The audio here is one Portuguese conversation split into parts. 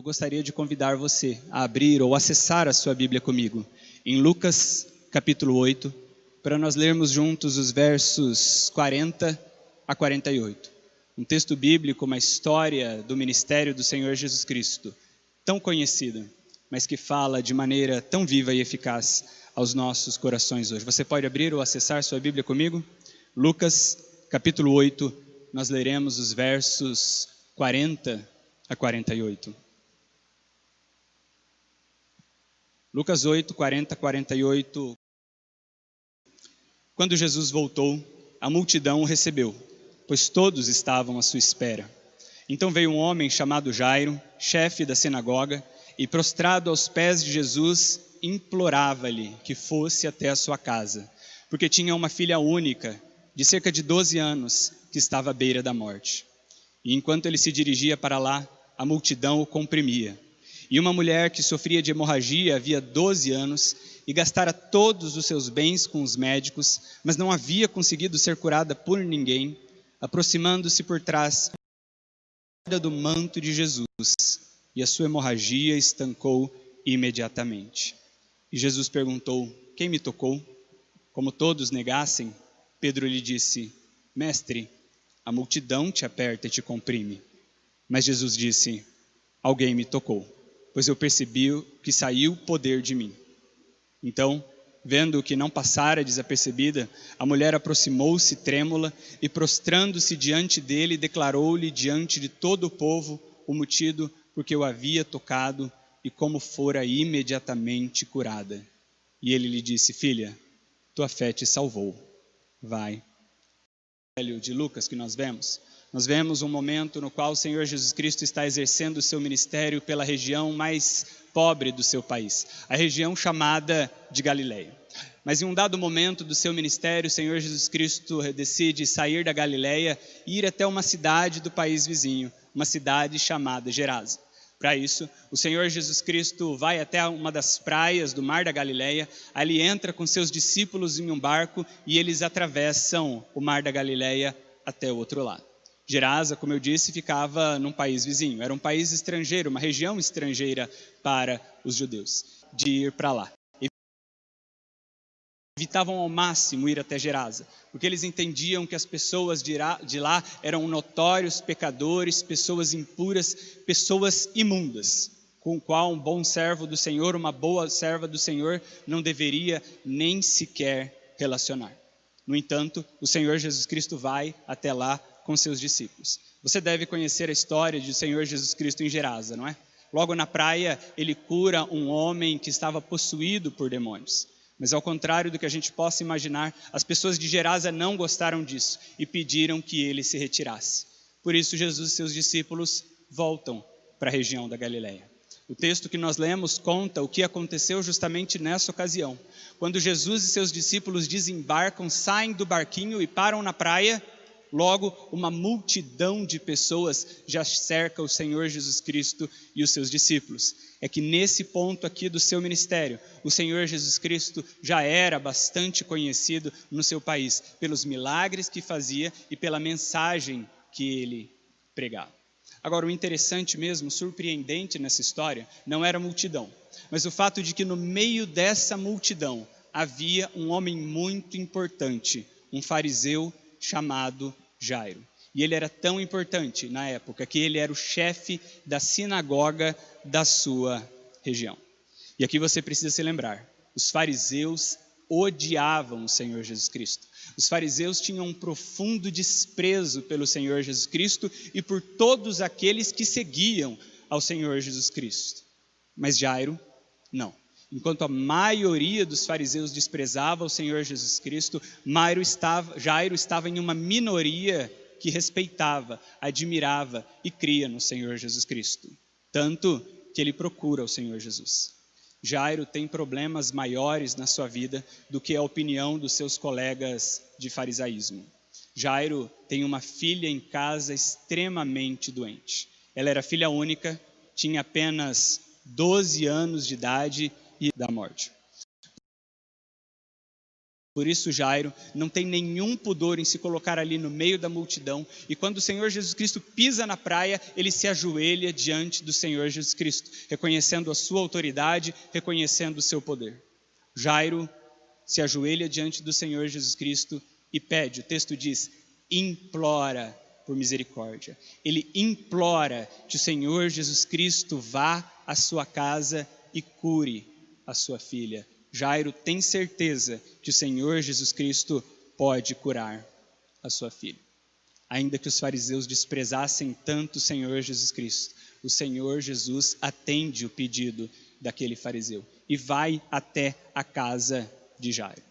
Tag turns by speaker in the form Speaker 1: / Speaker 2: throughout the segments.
Speaker 1: eu gostaria de convidar você a abrir ou acessar a sua Bíblia comigo, em Lucas capítulo 8, para nós lermos juntos os versos 40 a 48. Um texto bíblico, uma história do ministério do Senhor Jesus Cristo, tão conhecida, mas que fala de maneira tão viva e eficaz aos nossos corações hoje. Você pode abrir ou acessar sua Bíblia comigo? Lucas capítulo 8, nós leremos os versos 40 a 48. Lucas 8, 40 a 48. Quando Jesus voltou, a multidão o recebeu, pois todos estavam à sua espera. Então veio um homem chamado Jairo, chefe da sinagoga, e prostrado aos pés de Jesus, implorava-lhe que fosse até a sua casa, porque tinha uma filha única, de cerca de 12 anos, que estava à beira da morte. E enquanto ele se dirigia para lá, a multidão o comprimia. E uma mulher que sofria de hemorragia havia 12 anos e gastara todos os seus bens com os médicos, mas não havia conseguido ser curada por ninguém, aproximando-se por trás do manto de Jesus, e a sua hemorragia estancou imediatamente. E Jesus perguntou: quem me tocou? Como todos negassem, Pedro lhe disse: mestre, a multidão te aperta e te comprime. Mas Jesus disse: alguém me tocou, pois eu percebi que saiu poder de mim. Então, vendo que não passara desapercebida, a mulher aproximou-se trêmula e, prostrando-se diante dele, declarou-lhe diante de todo o povo o motivo porque o havia tocado e como fora imediatamente curada. E ele lhe disse: filha, tua fé te salvou. Vai. De Lucas que nós vemos um momento no qual o Senhor Jesus Cristo está exercendo o seu ministério pela região mais pobre do seu país, a região chamada de Galileia. Mas em um dado momento do seu ministério, o Senhor Jesus Cristo decide sair da Galileia e ir até uma cidade do país vizinho, uma cidade chamada Gerasa. Para isso, o Senhor Jesus Cristo vai até uma das praias do Mar da Galileia, ali entra com seus discípulos em um barco e eles atravessam o Mar da Galileia até o outro lado. Gerasa, como eu disse, ficava num país vizinho, era um país estrangeiro, uma região estrangeira para os judeus, de ir para lá. Evitavam ao máximo ir até Gerasa, porque eles entendiam que as pessoas de lá eram notórios pecadores, pessoas impuras, pessoas imundas, com o qual um bom servo do Senhor, uma boa serva do Senhor não deveria nem sequer relacionar. No entanto, o Senhor Jesus Cristo vai até lá com seus discípulos. Você deve conhecer a história do Senhor Jesus Cristo em Gerasa, não é? Logo na praia, ele cura um homem que estava possuído por demônios. Mas ao contrário do que a gente possa imaginar, as pessoas de Gerasa não gostaram disso e pediram que ele se retirasse. Por isso Jesus e seus discípulos voltam para a região da Galileia. O texto que nós lemos conta o que aconteceu justamente nessa ocasião. Quando Jesus e seus discípulos desembarcam, saem do barquinho e param na praia, logo uma multidão de pessoas já cerca o Senhor Jesus Cristo e os seus discípulos. É que nesse ponto aqui do seu ministério, o Senhor Jesus Cristo já era bastante conhecido no seu país, pelos milagres que fazia e pela mensagem que ele pregava. Agora, o interessante mesmo, surpreendente nessa história, não era a multidão, mas o fato de que no meio dessa multidão havia um homem muito importante, um fariseu chamado Jairo. E ele era tão importante na época que ele era o chefe da sinagoga da sua região. E aqui você precisa se lembrar, os fariseus odiavam o Senhor Jesus Cristo. Os fariseus tinham um profundo desprezo pelo Senhor Jesus Cristo e por todos aqueles que seguiam ao Senhor Jesus Cristo. Mas Jairo, não. Enquanto a maioria dos fariseus desprezava o Senhor Jesus Cristo, Jairo estava em uma minoria que respeitava, admirava e cria no Senhor Jesus Cristo. Tanto que ele procura o Senhor Jesus. Jairo tem problemas maiores na sua vida do que a opinião dos seus colegas de farisaísmo. Jairo tem uma filha em casa extremamente doente. Ela era filha única, tinha apenas 12 anos de idade e da morte. Por isso Jairo não tem nenhum pudor em se colocar ali no meio da multidão, e quando o Senhor Jesus Cristo pisa na praia, ele se ajoelha diante do Senhor Jesus Cristo, reconhecendo a sua autoridade, reconhecendo o seu poder. Jairo se ajoelha diante do Senhor Jesus Cristo e pede, o texto diz, implora por misericórdia. Ele implora que o Senhor Jesus Cristo vá à sua casa e cure a sua filha. Jairo tem certeza que o Senhor Jesus Cristo pode curar a sua filha. Ainda que os fariseus desprezassem tanto o Senhor Jesus Cristo, o Senhor Jesus atende o pedido daquele fariseu e vai até a casa de Jairo.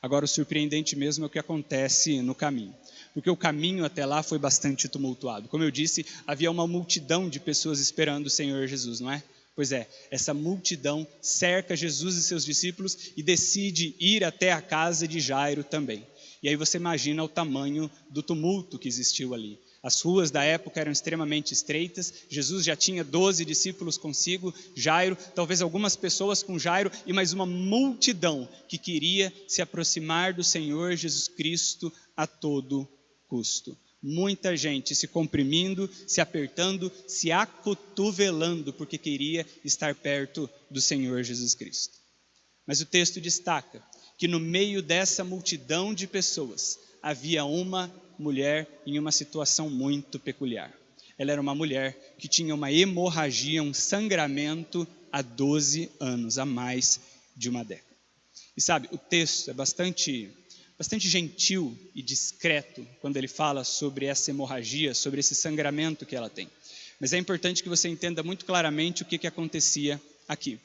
Speaker 1: Agora, o surpreendente mesmo é o que acontece no caminho, porque o caminho até lá foi bastante tumultuado. Como eu disse, havia uma multidão de pessoas esperando o Senhor Jesus, não é? Pois é, essa multidão cerca Jesus e seus discípulos e decide ir até a casa de Jairo também. E aí você imagina o tamanho do tumulto que existiu ali. As ruas da época eram extremamente estreitas, Jesus já tinha 12 discípulos consigo, Jairo, talvez algumas pessoas com Jairo e mais uma multidão que queria se aproximar do Senhor Jesus Cristo a todo custo. Muita gente se comprimindo, se apertando, se acotovelando, porque queria estar perto do Senhor Jesus Cristo. Mas o texto destaca que no meio dessa multidão de pessoas, havia uma mulher em uma situação muito peculiar. Ela era uma mulher que tinha uma hemorragia, um sangramento há 12 anos, há mais de uma década. E sabe, o texto é bastante gentil e discreto quando ele fala sobre essa hemorragia, sobre esse sangramento que ela tem. Mas é importante que você entenda muito claramente o que acontecia aqui.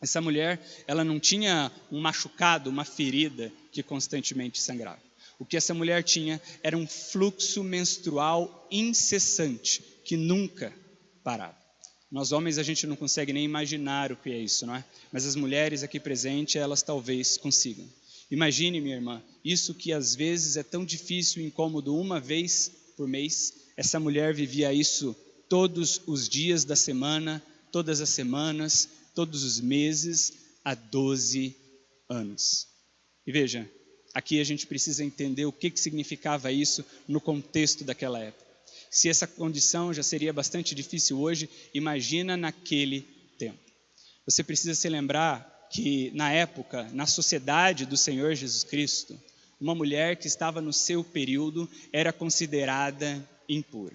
Speaker 1: Essa mulher, ela não tinha um machucado, uma ferida que constantemente sangrava. O que essa mulher tinha era um fluxo menstrual incessante, que nunca parava. Nós homens, a gente não consegue nem imaginar o que é isso, não é? Mas as mulheres aqui presentes, elas talvez consigam. Imagine, minha irmã, isso que às vezes é tão difícil e incômodo uma vez por mês, essa mulher vivia isso todos os dias da semana, todas as semanas, todos os meses, há 12 anos. E veja, aqui a gente precisa entender o que significava isso no contexto daquela época. Se essa condição já seria bastante difícil hoje, imagina naquele tempo. Você precisa se lembrar que na época, na sociedade do Senhor Jesus Cristo, uma mulher que estava no seu período era considerada impura.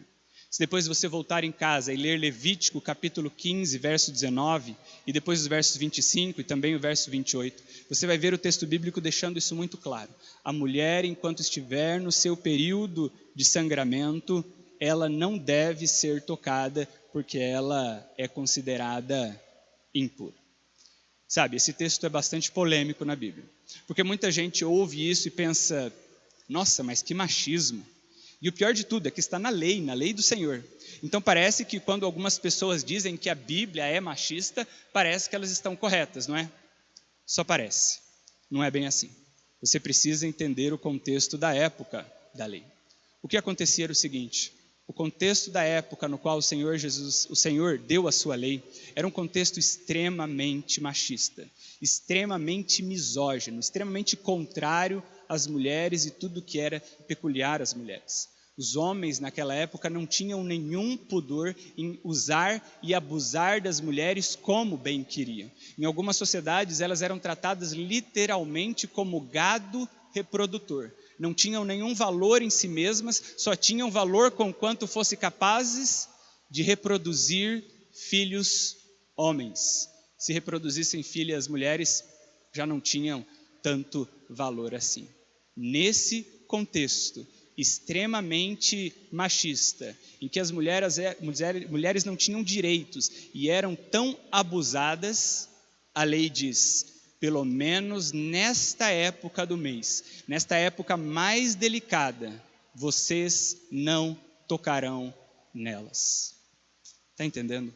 Speaker 1: Se depois você voltar em casa e ler Levítico capítulo 15, verso 19, e depois os versos 25 e também o verso 28, você vai ver o texto bíblico deixando isso muito claro. A mulher, enquanto estiver no seu período de sangramento, ela não deve ser tocada, porque ela é considerada impura. Sabe, esse texto é bastante polêmico na Bíblia, porque muita gente ouve isso e pensa, nossa, mas que machismo. E o pior de tudo é que está na lei do Senhor. Então parece que quando algumas pessoas dizem que a Bíblia é machista, parece que elas estão corretas, não é? Só parece, não é bem assim. Você precisa entender o contexto da época da lei. O que acontecia era o seguinte: o contexto da época no qual o Senhor deu a sua lei, era um contexto extremamente machista, extremamente misógino, extremamente contrário às mulheres e tudo que era peculiar às mulheres. Os homens naquela época não tinham nenhum pudor em usar e abusar das mulheres como bem queriam. Em algumas sociedades elas eram tratadas literalmente como gado reprodutor. Não tinham nenhum valor em si mesmas, só tinham valor conquanto fossem capazes de reproduzir filhos homens. Se reproduzissem filhas mulheres, já não tinham tanto valor assim. Nesse contexto extremamente machista, em que as mulheres não tinham direitos e eram tão abusadas, a lei diz: pelo menos nesta época do mês, nesta época mais delicada, vocês não tocarão nelas. Está entendendo?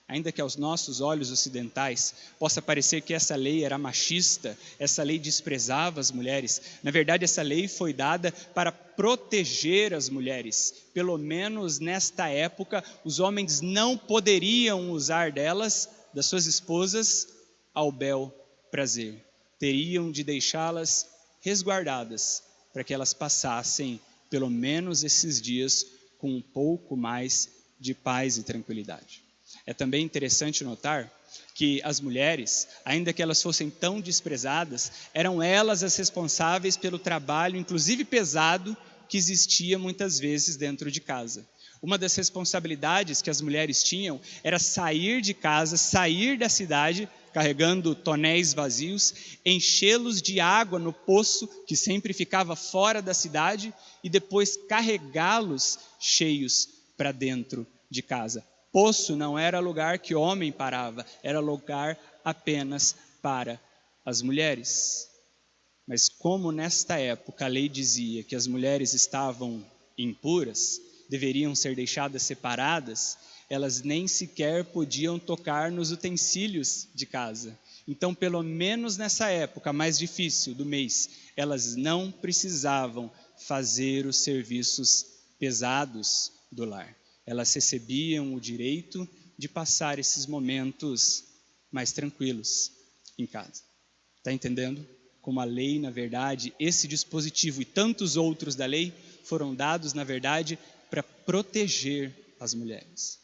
Speaker 1: Ainda que aos nossos olhos ocidentais possa parecer que essa lei era machista, essa lei desprezava as mulheres, na verdade essa lei foi dada para proteger as mulheres. Pelo menos nesta época, os homens não poderiam usar delas, das suas esposas, ao bel prazer. Teriam de deixá-las resguardadas, para que elas passassem pelo menos esses dias com um pouco mais de paz e tranquilidade. É também interessante notar que as mulheres, ainda que elas fossem tão desprezadas, eram elas as responsáveis pelo trabalho, inclusive pesado, que existia muitas vezes dentro de casa. Uma das responsabilidades que as mulheres tinham era sair de casa, sair da cidade, carregando tonéis vazios, enchê-los de água no poço, que sempre ficava fora da cidade, e depois carregá-los cheios para dentro de casa. Poço não era lugar que homem parava, era lugar apenas para as mulheres. Mas como nesta época a lei dizia que as mulheres estavam impuras, deveriam ser deixadas separadas, elas nem sequer podiam tocar nos utensílios de casa. Então, pelo menos nessa época mais difícil do mês, elas não precisavam fazer os serviços pesados do lar. Elas recebiam o direito de passar esses momentos mais tranquilos em casa. Está entendendo? Como a lei, na verdade, esse dispositivo e tantos outros da lei foram dados, na verdade, para proteger as mulheres.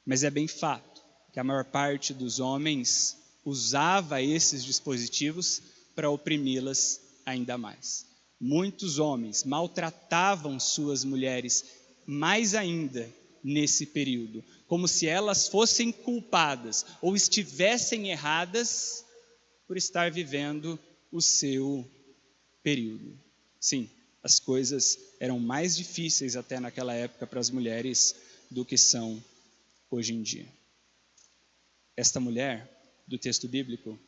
Speaker 1: Mas é bem fato que a maior parte dos homens usava esses dispositivos para oprimi-las ainda mais. Muitos homens maltratavam suas mulheres mais ainda nesse período, como se elas fossem culpadas ou estivessem erradas por estar vivendo o seu período. Sim, as coisas eram mais difíceis até naquela época para as mulheres do que são hoje em dia. Esta mulher do texto bíblico,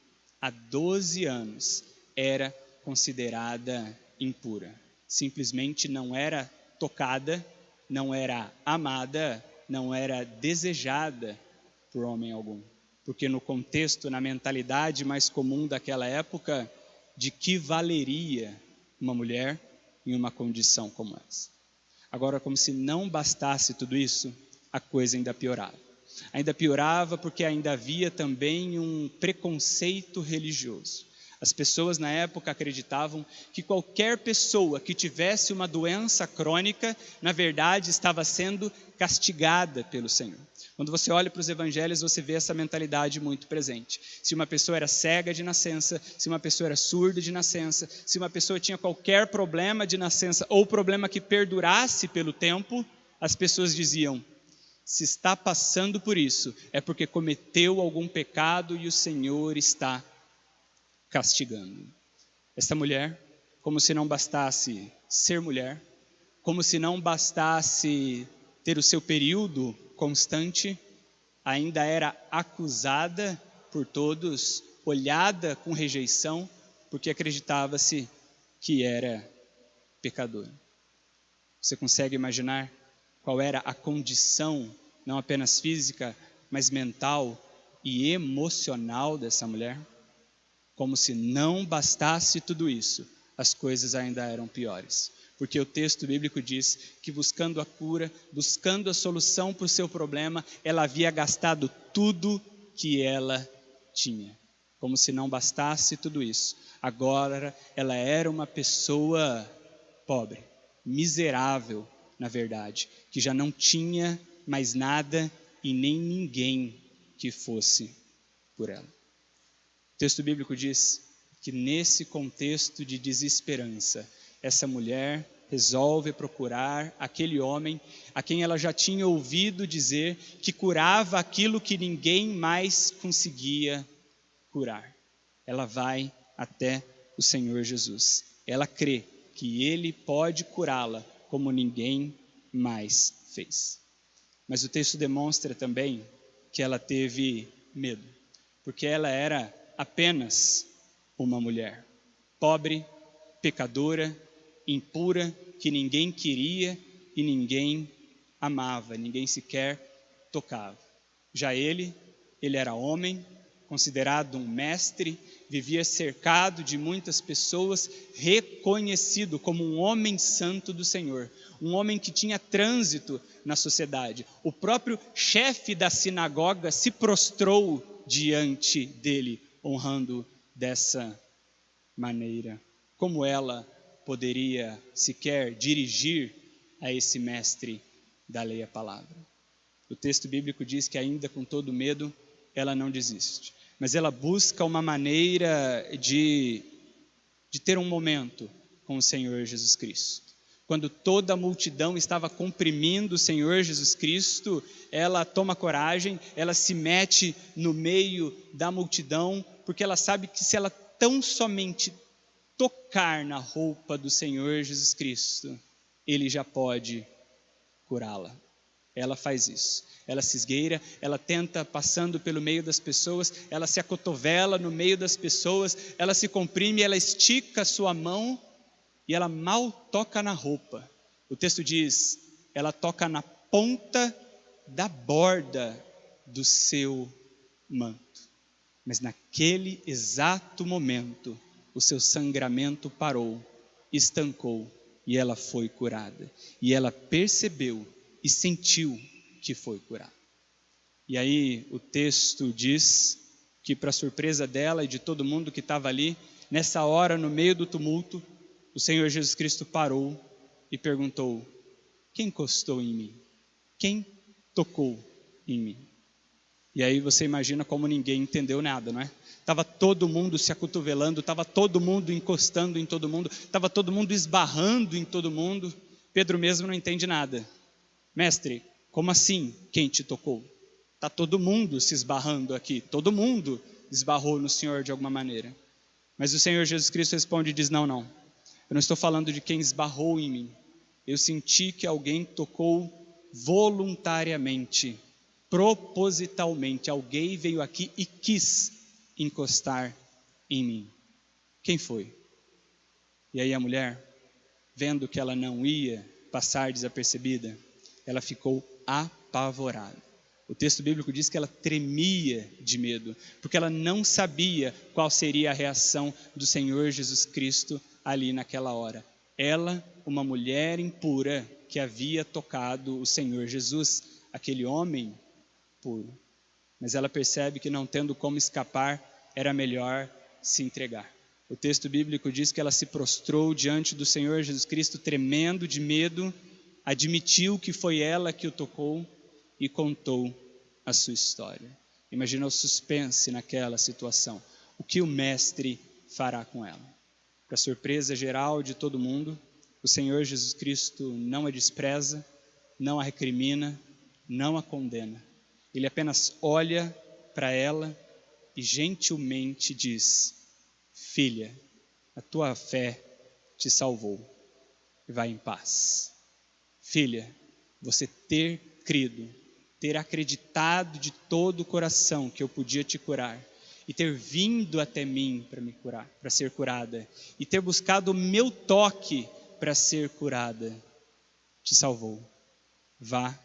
Speaker 1: há 12 anos, era considerada impura. Simplesmente não era tocada, não era amada, não era desejada por homem algum. Porque no contexto, na mentalidade mais comum daquela época, de que valeria uma mulher em uma condição como essa? Agora, como se não bastasse tudo isso, a coisa ainda piorava. Ainda piorava porque ainda havia também um preconceito religioso. As pessoas na época acreditavam que qualquer pessoa que tivesse uma doença crônica, na verdade, estava sendo castigada pelo Senhor. Quando você olha para os evangelhos, você vê essa mentalidade muito presente. Se uma pessoa era cega de nascença, se uma pessoa era surda de nascença, se uma pessoa tinha qualquer problema de nascença ou problema que perdurasse pelo tempo, as pessoas diziam: se está passando por isso, é porque cometeu algum pecado e o Senhor está castigando. Esta mulher, como se não bastasse ser mulher, como se não bastasse ter o seu período constante, ainda era acusada por todos, olhada com rejeição, porque acreditava-se que era pecadora. Você consegue imaginar qual era a condição, não apenas física, mas mental e emocional dessa mulher? Como se não bastasse tudo isso, as coisas ainda eram piores. Porque o texto bíblico diz que buscando a cura, buscando a solução para o seu problema, ela havia gastado tudo que ela tinha. Como se não bastasse tudo isso. Agora ela era uma pessoa pobre, miserável, na verdade, que já não tinha mais nada e nem ninguém que fosse por ela. O texto bíblico diz que nesse contexto de desesperança, essa mulher resolve procurar aquele homem a quem ela já tinha ouvido dizer que curava aquilo que ninguém mais conseguia curar. Ela vai até o Senhor Jesus. Ela crê que Ele pode curá-la como ninguém mais fez. Mas o texto demonstra também que ela teve medo, porque ela era apenas uma mulher, pobre, pecadora, impura, que ninguém queria e ninguém amava, ninguém sequer tocava. Já ele era homem, considerado um mestre, vivia cercado de muitas pessoas, reconhecido como um homem santo do Senhor, um homem que tinha trânsito na sociedade. O próprio chefe da sinagoga se prostrou diante dele, honrando dessa maneira como ela poderia sequer dirigir a esse mestre da lei a palavra? O texto bíblico diz que ainda com todo medo, ela não desiste. Mas ela busca uma maneira de ter um momento com o Senhor Jesus Cristo. Quando toda a multidão estava comprimindo o Senhor Jesus Cristo, ela toma coragem, ela se mete no meio da multidão, porque ela sabe que se ela tão somente tocar na roupa do Senhor Jesus Cristo, Ele já pode curá-la. Ela faz isso, ela se esgueira, ela tenta passando pelo meio das pessoas, ela se acotovela no meio das pessoas, ela se comprime, ela estica a sua mão e ela mal toca na roupa. O texto diz, ela toca na ponta da borda do seu manto. Mas naquele exato momento, o seu sangramento parou, estancou e ela foi curada. E ela percebeu e sentiu que foi curada. E aí o texto diz que, para surpresa dela e de todo mundo que estava ali, nessa hora, no meio do tumulto, o Senhor Jesus Cristo parou e perguntou: quem encostou em mim? Quem tocou em mim? E aí você imagina como ninguém entendeu nada, não é? Estava todo mundo se acotovelando, estava todo mundo encostando em todo mundo, estava todo mundo esbarrando em todo mundo. Pedro mesmo não entende nada. Mestre, como assim quem te tocou? Está todo mundo se esbarrando aqui, todo mundo esbarrou no Senhor de alguma maneira. Mas o Senhor Jesus Cristo responde e diz: não, eu não estou falando de quem esbarrou em mim. Eu senti que alguém tocou voluntariamente, propositalmente. Alguém veio aqui e quis encostar em mim. Quem foi? E aí a mulher, vendo que ela não ia passar desapercebida, ela ficou apavorada. O texto bíblico diz que ela tremia de medo, porque ela não sabia qual seria a reação do Senhor Jesus Cristo ali naquela hora. Ela, uma mulher impura que havia tocado o Senhor Jesus, aquele homem puro. Mas ela percebe que não tendo como escapar, era melhor se entregar. O texto bíblico diz que ela se prostrou diante do Senhor Jesus Cristo, tremendo de medo, admitiu que foi ela que o tocou e contou a sua história. Imagina o suspense naquela situação. O que o mestre fará com ela? Para surpresa geral de todo mundo, o Senhor Jesus Cristo não a despreza, não a recrimina, não a condena. Ele apenas olha para ela e gentilmente diz: filha, a tua fé te salvou, vai em paz. Filha, você ter crido, ter acreditado de todo o coração que eu podia te curar, e ter vindo até mim para me curar, para ser curada, e ter buscado o meu toque para ser curada, te salvou. Vá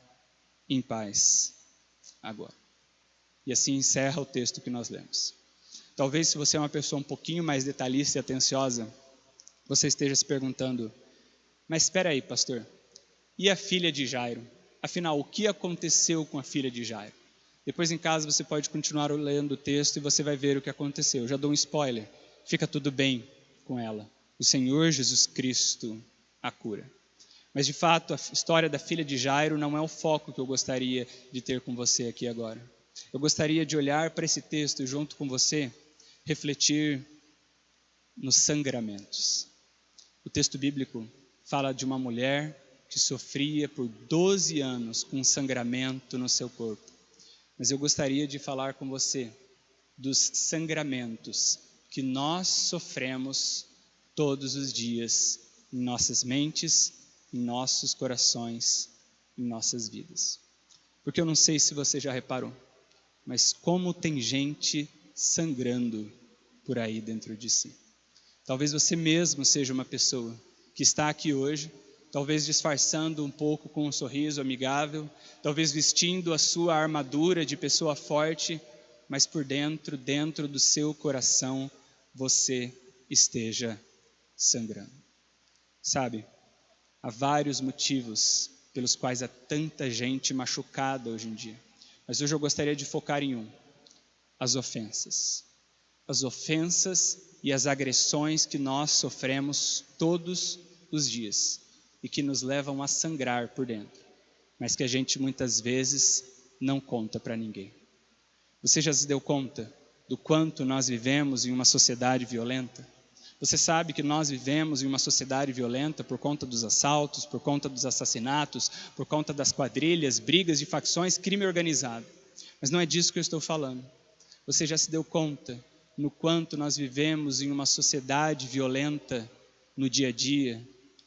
Speaker 1: em paz agora. E assim encerra o texto que nós lemos. Talvez, se você é uma pessoa um pouquinho mais detalhista e atenciosa, você esteja se perguntando: mas espera aí, pastor, e a filha de Jairo? Afinal, o que aconteceu com a filha de Jairo? Depois em casa você pode continuar lendo o texto e você vai ver o que aconteceu. Eu já dou um spoiler, fica tudo bem com ela. O Senhor Jesus Cristo a cura. Mas de fato, a história da filha de Jairo não é o foco que eu gostaria de ter com você aqui agora. Eu gostaria de olhar para esse texto e junto com você, refletir nos sangramentos. O texto bíblico fala de uma mulher que sofria por 12 anos com sangramento no seu corpo. Mas eu gostaria de falar com você dos sangramentos que nós sofremos todos os dias em nossas mentes, em nossos corações, em nossas vidas. Porque eu não sei se você já reparou, mas como tem gente sangrando por aí dentro de si. Talvez você mesmo seja uma pessoa que está aqui hoje, talvez disfarçando um pouco com um sorriso amigável, talvez vestindo a sua armadura de pessoa forte, mas por dentro do seu coração, você esteja sangrando. Sabe, há vários motivos pelos quais há tanta gente machucada hoje em dia. Mas hoje eu gostaria de focar em um: as ofensas. As ofensas e as agressões que nós sofremos todos os dias e que nos levam a sangrar por dentro, mas que a gente muitas vezes não conta para ninguém. Você já se deu conta do quanto nós vivemos em uma sociedade violenta? Você sabe que nós vivemos em uma sociedade violenta por conta dos assaltos, por conta dos assassinatos, por conta das quadrilhas, brigas de facções, crime organizado. Mas não é disso que eu estou falando. Você já se deu conta no quanto nós vivemos em uma sociedade violenta no dia a dia,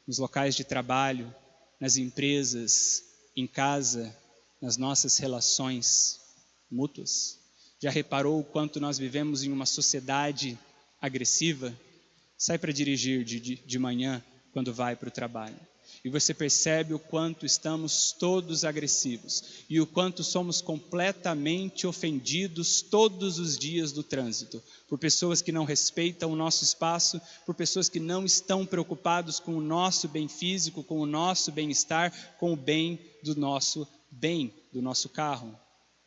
Speaker 1: nos locais de trabalho, nas empresas, em casa, nas nossas relações mútuas? Já reparou o quanto nós vivemos em uma sociedade agressiva? Sai para dirigir de manhã quando vai para o trabalho e você percebe o quanto estamos todos agressivos e o quanto somos completamente ofendidos todos os dias do trânsito, por pessoas que não respeitam o nosso espaço, por pessoas que não estão preocupados com o nosso bem físico, com o nosso bem-estar, com o bem do nosso carro.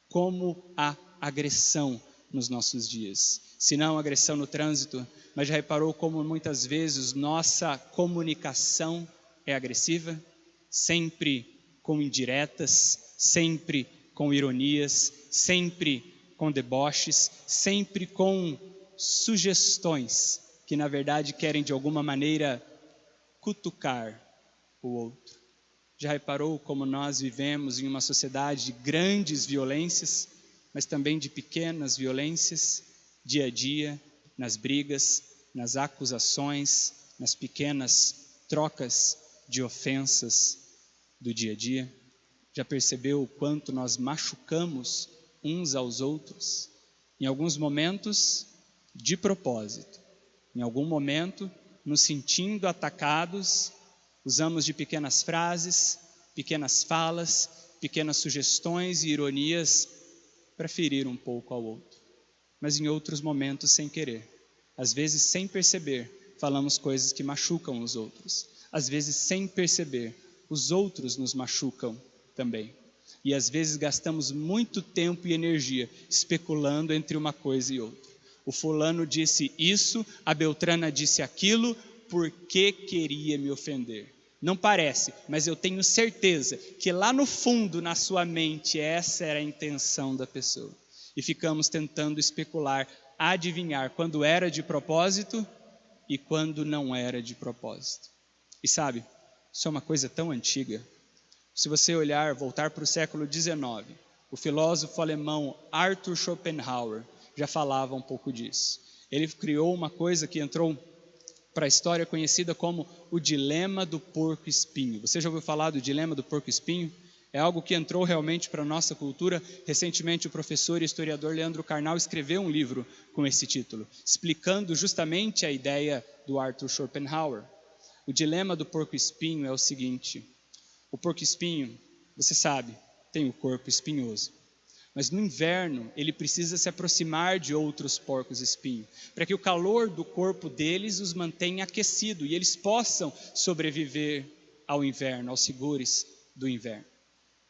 Speaker 1: Como a agressão nos nossos dias, se não agressão no trânsito, mas já reparou como muitas vezes nossa comunicação é agressiva? Sempre com indiretas, sempre com ironias, sempre com deboches, sempre com sugestões que na verdade querem de alguma maneira cutucar o outro. Já reparou como nós vivemos em uma sociedade de grandes violências, mas também de pequenas violências, dia a dia, nas brigas, nas acusações, nas pequenas trocas de ofensas do dia a dia? Já percebeu o quanto nós machucamos uns aos outros? Em alguns momentos, de propósito. Em algum momento, nos sentindo atacados, usamos de pequenas frases, pequenas falas, pequenas sugestões e ironias para ferir um pouco ao outro. Mas em outros momentos sem querer. Às vezes sem perceber, falamos coisas que machucam os outros. Às vezes sem perceber, os outros nos machucam também. E às vezes gastamos muito tempo e energia especulando entre uma coisa e outra. O fulano disse isso, a Beltrana disse aquilo, porque queria me ofender. Não parece, mas eu tenho certeza que lá no fundo, na sua mente, essa era a intenção da pessoa. E ficamos tentando especular, adivinhar quando era de propósito e quando não era de propósito. E sabe, isso é uma coisa tão antiga. Se você olhar, voltar para o século XIX, o filósofo alemão Arthur Schopenhauer já falava um pouco disso. Ele criou uma coisa que entrou para a história conhecida como o dilema do porco-espinho. Você já ouviu falar do dilema do porco-espinho? É algo que entrou realmente para a nossa cultura. Recentemente o professor e historiador Leandro Carnal escreveu um livro com esse título, explicando justamente a ideia do Arthur Schopenhauer. O dilema do porco-espinho é o seguinte: o porco-espinho, você sabe, tem o corpo espinhoso. Mas no inverno, ele precisa se aproximar de outros porcos-espinho, para que o calor do corpo deles os mantenha aquecido e eles possam sobreviver ao inverno, aos rigores do inverno.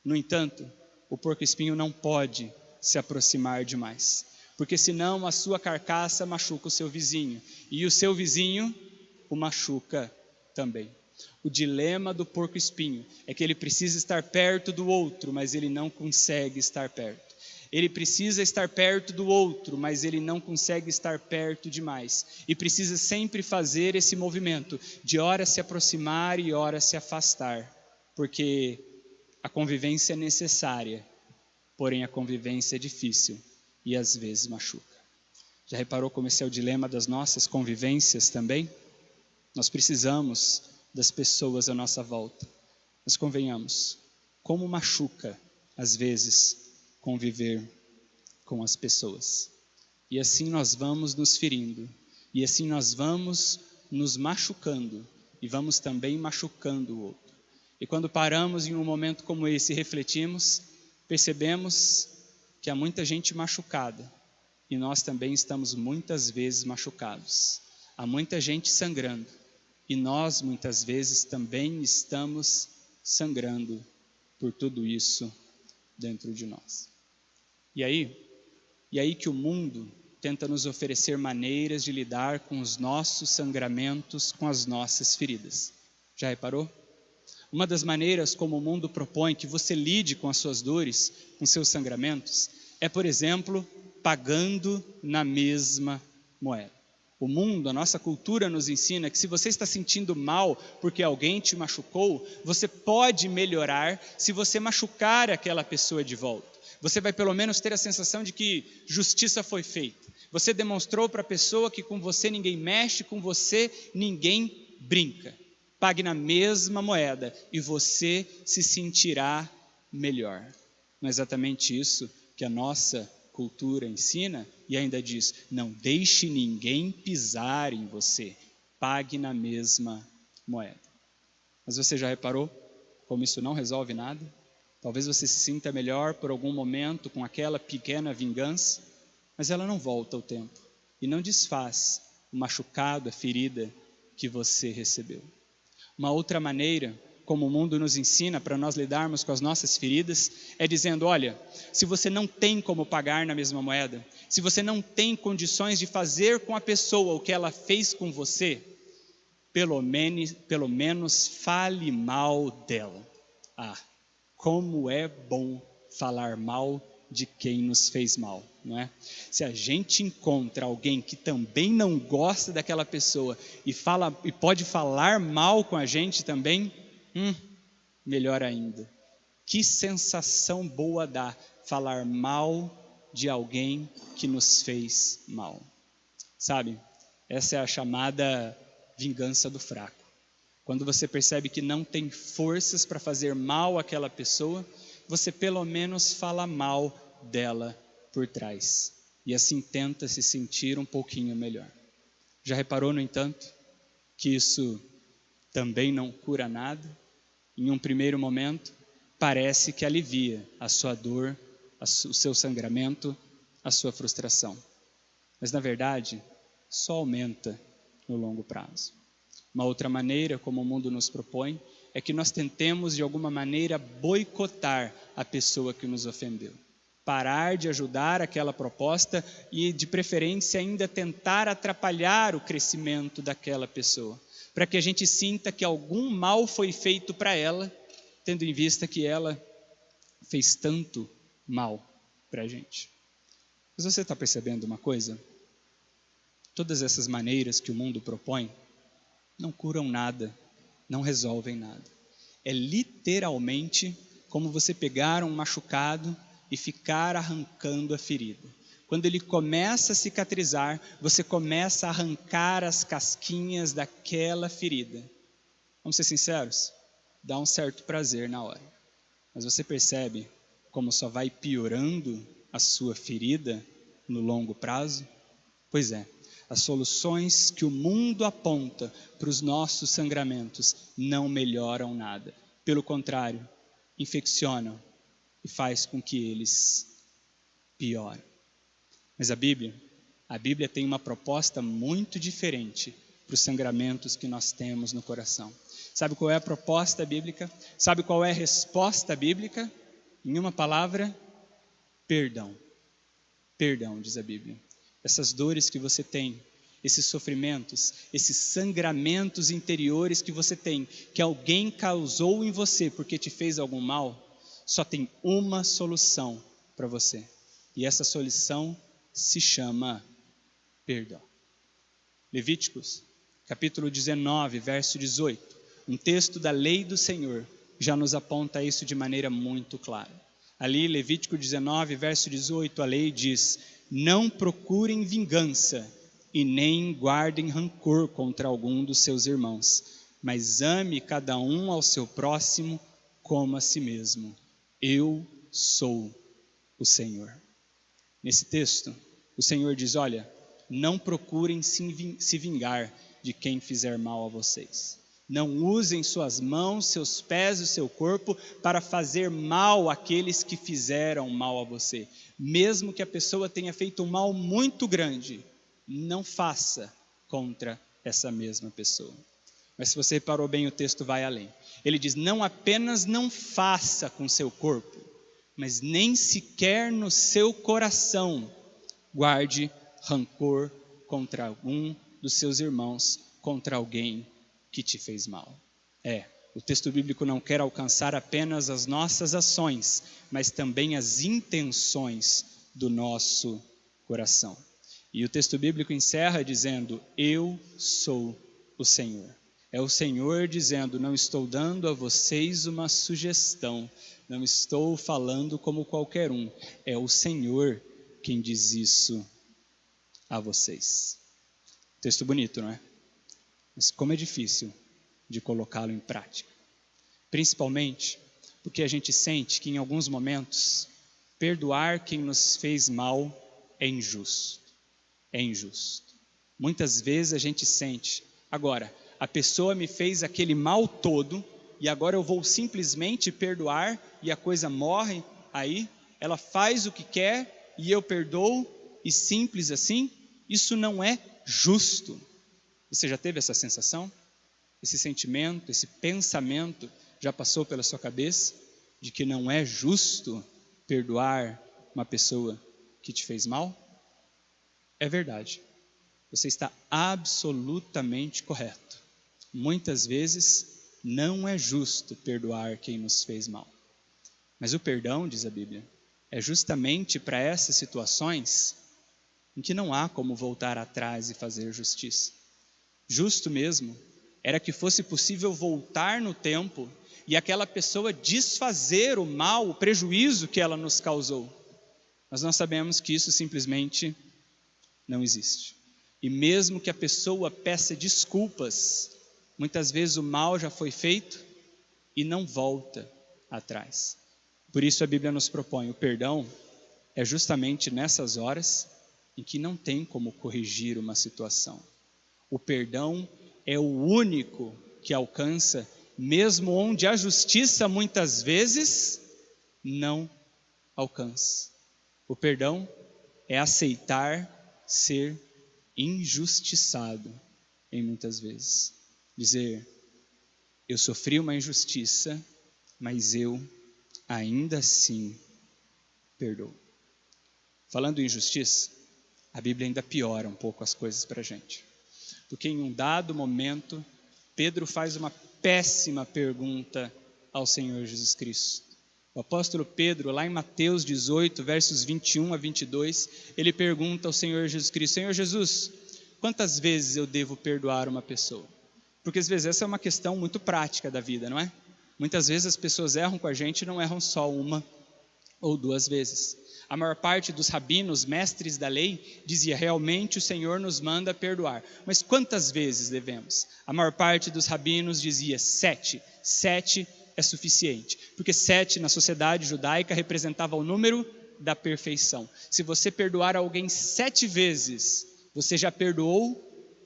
Speaker 1: No entanto, o porco-espinho não pode se aproximar demais, porque senão a sua carcaça machuca o seu vizinho, e o seu vizinho o machuca também. O dilema do porco-espinho é que ele precisa estar perto do outro, mas ele não consegue estar perto. Ele precisa estar perto do outro, mas ele não consegue estar perto demais. E precisa sempre fazer esse movimento de ora se aproximar e ora se afastar, porque a convivência é necessária, porém a convivência é difícil e às vezes machuca. Já reparou como esse é o dilema das nossas convivências também? Nós precisamos das pessoas à nossa volta. Mas convenhamos, como machuca, às vezes, conviver com as pessoas. E assim nós vamos nos ferindo, e assim nós vamos nos machucando, e vamos também machucando o outro. E quando paramos em um momento como esse e refletimos, percebemos que há muita gente machucada, e nós também estamos muitas vezes machucados. Há muita gente sangrando, e nós muitas vezes também estamos sangrando por tudo isso dentro de nós. E aí que o mundo tenta nos oferecer maneiras de lidar com os nossos sangramentos, com as nossas feridas. Já reparou? Uma das maneiras como o mundo propõe que você lide com as suas dores, com seus sangramentos, é, por exemplo, pagando na mesma moeda. O mundo, a nossa cultura nos ensina que se você está sentindo mal porque alguém te machucou, você pode melhorar se você machucar aquela pessoa de volta. Você vai pelo menos ter a sensação de que justiça foi feita. Você demonstrou para a pessoa que com você ninguém mexe, com você ninguém brinca. Pague na mesma moeda e você se sentirá melhor. Não é exatamente isso que a nossa cultura ensina? E ainda diz, não deixe ninguém pisar em você. Pague na mesma moeda. Mas você já reparou como isso não resolve nada? Talvez você se sinta melhor por algum momento com aquela pequena vingança, mas ela não volta ao tempo e não desfaz o machucado, a ferida que você recebeu. Uma outra maneira, como o mundo nos ensina para nós lidarmos com as nossas feridas, é dizendo, olha, se você não tem como pagar na mesma moeda, se você não tem condições de fazer com a pessoa o que ela fez com você, pelo menos fale mal dela. Ah, como é bom falar mal de quem nos fez mal, não é? Se a gente encontra alguém que também não gosta daquela pessoa e pode falar mal com a gente também, melhor ainda. Que sensação boa dá falar mal de alguém que nos fez mal. Sabe, essa é a chamada vingança do fraco. Quando você percebe que não tem forças para fazer mal àquela pessoa, você pelo menos fala mal dela por trás. E assim tenta se sentir um pouquinho melhor. Já reparou, no entanto, que isso também não cura nada? Em um primeiro momento, parece que alivia a sua dor, o seu sangramento, a sua frustração. Mas na verdade, só aumenta no longo prazo. Uma outra maneira, como o mundo nos propõe, é que nós tentemos de alguma maneira boicotar a pessoa que nos ofendeu. Parar de ajudar aquela proposta e de preferência ainda tentar atrapalhar o crescimento daquela pessoa. Para que a gente sinta que algum mal foi feito para ela, tendo em vista que ela fez tanto mal para a gente. Mas você está percebendo uma coisa? Todas essas maneiras que o mundo propõe não curam nada, não resolvem nada. É literalmente como você pegar um machucado e ficar arrancando a ferida. Quando ele começa a cicatrizar, você começa a arrancar as casquinhas daquela ferida. Vamos ser sinceros? Dá um certo prazer na hora. Mas você percebe como só vai piorando a sua ferida no longo prazo? Pois é. As soluções que o mundo aponta para os nossos sangramentos não melhoram nada. Pelo contrário, infeccionam e faz com que eles piorem. Mas a Bíblia tem uma proposta muito diferente para os sangramentos que nós temos no coração. Sabe qual é a proposta bíblica? Sabe qual é a resposta bíblica? Em uma palavra, perdão. Perdão, diz a Bíblia. Essas dores que você tem, esses sofrimentos, esses sangramentos interiores que você tem, que alguém causou em você porque te fez algum mal, só tem uma solução para você. E essa solução se chama perdão. Levíticos, capítulo 19, verso 18. Um texto da lei do Senhor já nos aponta isso de maneira muito clara. Ali, Levítico 19, verso 18, a lei diz: não procurem vingança e nem guardem rancor contra algum dos seus irmãos, mas ame cada um ao seu próximo como a si mesmo. Eu sou o Senhor. Nesse texto, o Senhor diz, olha, não procurem se vingar de quem fizer mal a vocês. Não usem suas mãos, seus pés e o seu corpo para fazer mal àqueles que fizeram mal a você. Mesmo que a pessoa tenha feito um mal muito grande, não faça contra essa mesma pessoa. Mas se você reparou bem, o texto vai além. Ele diz, não apenas não faça com seu corpo, mas nem sequer no seu coração guarde rancor contra algum dos seus irmãos, contra alguém que te fez mal. O texto bíblico não quer alcançar apenas as nossas ações, mas também as intenções do nosso coração. E o texto bíblico encerra dizendo: eu sou o Senhor. É o Senhor dizendo: não estou dando a vocês uma sugestão, não estou falando como qualquer um, é o Senhor quem diz isso a vocês. Texto bonito, não é? Mas como é difícil de colocá-lo em prática. Principalmente porque a gente sente que em alguns momentos perdoar quem nos fez mal é injusto. É injusto. Muitas vezes a gente sente, agora, a pessoa me fez aquele mal todo e agora eu vou simplesmente perdoar e a coisa morre aí, ela faz o que quer e eu perdoo e simples assim. Isso não é justo. Você já teve essa sensação? Esse sentimento, esse pensamento já passou pela sua cabeça de que não é justo perdoar uma pessoa que te fez mal? É verdade. Você está absolutamente correto. Muitas vezes não é justo perdoar quem nos fez mal. Mas o perdão, diz a Bíblia, é justamente para essas situações em que não há como voltar atrás e fazer justiça. Justo mesmo era que fosse possível voltar no tempo e aquela pessoa desfazer o mal, o prejuízo que ela nos causou. Mas nós sabemos que isso simplesmente não existe. E mesmo que a pessoa peça desculpas, muitas vezes o mal já foi feito e não volta atrás. Por isso a Bíblia nos propõe: o perdão é justamente nessas horas em que não tem como corrigir uma situação. O perdão é o único que alcança, mesmo onde a justiça muitas vezes não alcança. O perdão é aceitar ser injustiçado em muitas vezes. Dizer: eu sofri uma injustiça, mas eu ainda assim perdoo. Falando em injustiça, a Bíblia ainda piora um pouco as coisas para a gente. Porque em um dado momento, Pedro faz uma péssima pergunta ao Senhor Jesus Cristo. O apóstolo Pedro, lá em Mateus 18, versos 21 a 22, ele pergunta ao Senhor Jesus Cristo: Senhor Jesus, quantas vezes eu devo perdoar uma pessoa? Porque às vezes essa é uma questão muito prática da vida, não é? Muitas vezes as pessoas erram com a gente e não erram só uma ou duas vezes. A maior parte dos rabinos, mestres da lei, dizia: realmente o Senhor nos manda perdoar. Mas quantas vezes devemos? A maior parte dos rabinos dizia 7. 7 é suficiente. Porque 7 na sociedade judaica representava o número da perfeição. Se você perdoar alguém 7 vezes, você já perdoou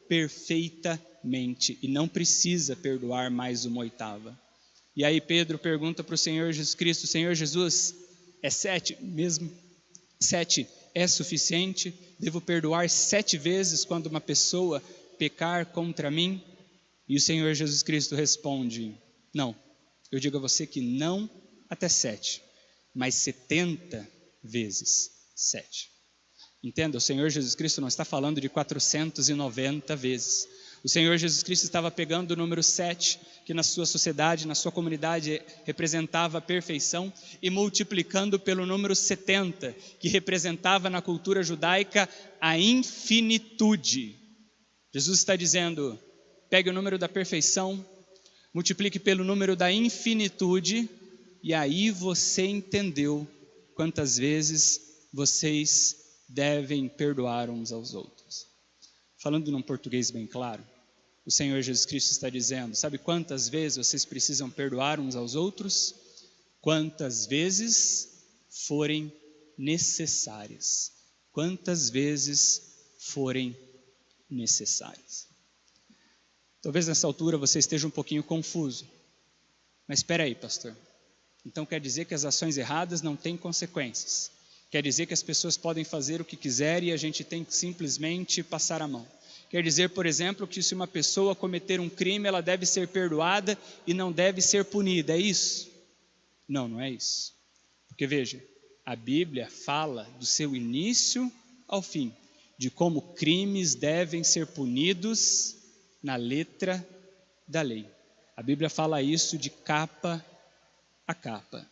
Speaker 1: perfeitamente e não precisa perdoar mais uma oitava. E aí Pedro pergunta para o Senhor Jesus Cristo: Senhor Jesus, é 7 mesmo? 7 é suficiente? Devo perdoar 7 vezes quando uma pessoa pecar contra mim? E o Senhor Jesus Cristo responde: não, eu digo a você que não até 7, mas 70 vezes 7. Entenda, o Senhor Jesus Cristo não está falando de 490 vezes. O Senhor Jesus Cristo estava pegando o número 7, que na sua sociedade, na sua comunidade, representava a perfeição, e multiplicando pelo número 70, que representava na cultura judaica a infinitude. Jesus está dizendo: pegue o número da perfeição, multiplique pelo número da infinitude, e aí você entendeu quantas vezes vocês devem perdoar uns aos outros. Falando num português bem claro, o Senhor Jesus Cristo está dizendo: sabe quantas vezes vocês precisam perdoar uns aos outros? Quantas vezes forem necessárias. Quantas vezes forem necessárias. Talvez nessa altura você esteja um pouquinho confuso. Mas espera aí, pastor. Então quer dizer que as ações erradas não têm consequências? Quer dizer que as pessoas podem fazer o que quiserem e a gente tem que simplesmente passar a mão? Quer dizer, por exemplo, que se uma pessoa cometer um crime, ela deve ser perdoada e não deve ser punida, é isso? Não, não é isso. Porque veja, a Bíblia fala do seu início ao fim. de como crimes devem ser punidos na letra da lei. A Bíblia fala isso de capa a capa.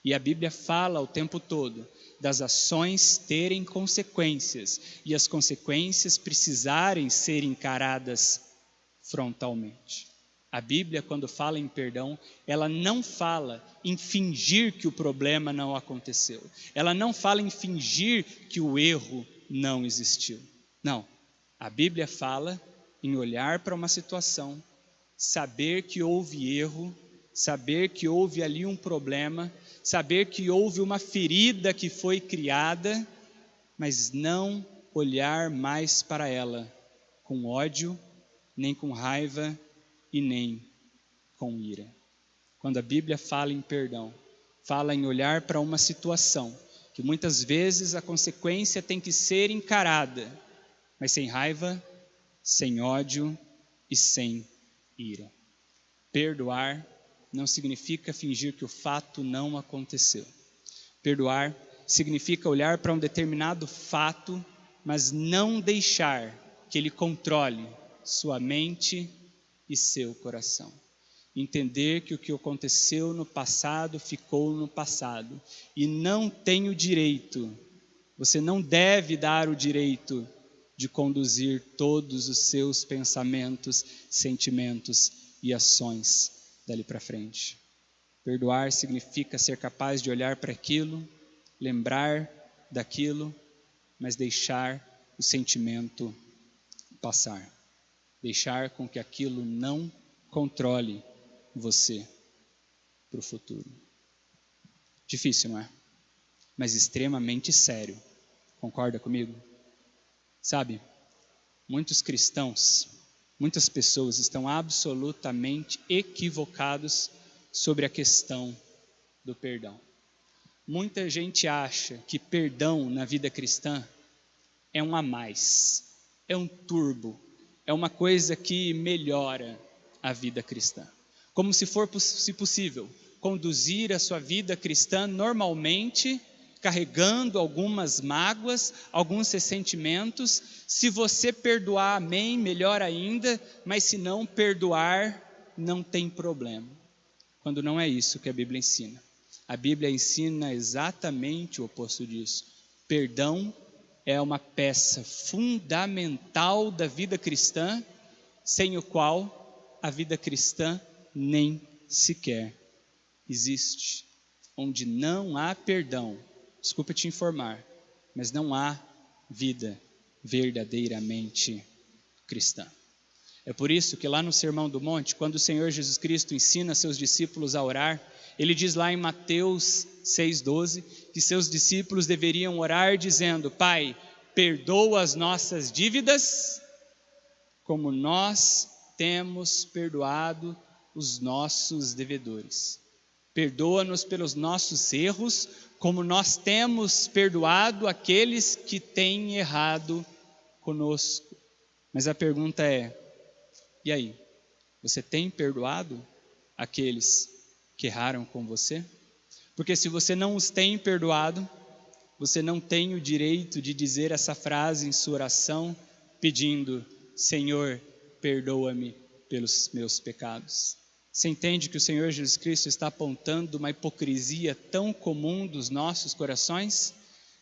Speaker 1: E a Bíblia fala o tempo todo das ações terem consequências e as consequências precisarem ser encaradas frontalmente. A Bíblia, quando fala em perdão, ela não fala em fingir que o problema não aconteceu. Ela não fala em fingir que o erro não existiu. Não. A Bíblia fala em olhar para uma situação, saber que houve erro, saber que houve ali um problema, saber que houve uma ferida que foi criada, mas não olhar mais para ela com ódio, nem com raiva e nem com ira. Quando a Bíblia fala em perdão, fala em olhar para uma situação que muitas vezes a consequência tem que ser encarada, mas sem raiva, sem ódio e sem ira. Perdoar não significa fingir que o fato não aconteceu. Perdoar significa olhar para um determinado fato, mas não deixar que ele controle sua mente e seu coração. Entender que o que aconteceu no passado ficou no passado e não tem o direito, você não deve dar o direito de conduzir todos os seus pensamentos, sentimentos e ações dali para frente. Perdoar significa ser capaz de olhar para aquilo, lembrar daquilo, mas deixar o sentimento passar. Deixar com que aquilo não controle você para o futuro. Difícil, não é? Mas extremamente sério. Concorda comigo? Sabe, muitos cristãos, muitas pessoas estão absolutamente equivocados sobre a questão do perdão. Muita gente acha que perdão na vida cristã é um a mais, é um turbo, é uma coisa que melhora a vida cristã. Como se possível, conduzir a sua vida cristã normalmente, carregando algumas mágoas, alguns ressentimentos. Se você perdoar, amém, melhor ainda, mas se não perdoar, não tem problema. Quando não é isso que a Bíblia ensina. A Bíblia ensina exatamente o oposto disso. Perdão é uma peça fundamental da vida cristã, sem o qual a vida cristã nem sequer existe. Onde não há perdão, desculpa te informar, mas não há vida verdadeiramente cristã. É por isso que lá no Sermão do Monte, quando o Senhor Jesus Cristo ensina seus discípulos a orar, ele diz lá em Mateus 6,12, que seus discípulos deveriam orar dizendo: Pai, perdoa as nossas dívidas, como nós temos perdoado os nossos devedores. Perdoa-nos pelos nossos erros, como nós temos perdoado aqueles que têm errado conosco. Mas a pergunta é: e aí? Você tem perdoado aqueles que erraram com você? Porque se você não os tem perdoado, você não tem o direito de dizer essa frase em sua oração, pedindo: Senhor, perdoa-me pelos meus pecados. Você entende que o Senhor Jesus Cristo está apontando uma hipocrisia tão comum dos nossos corações?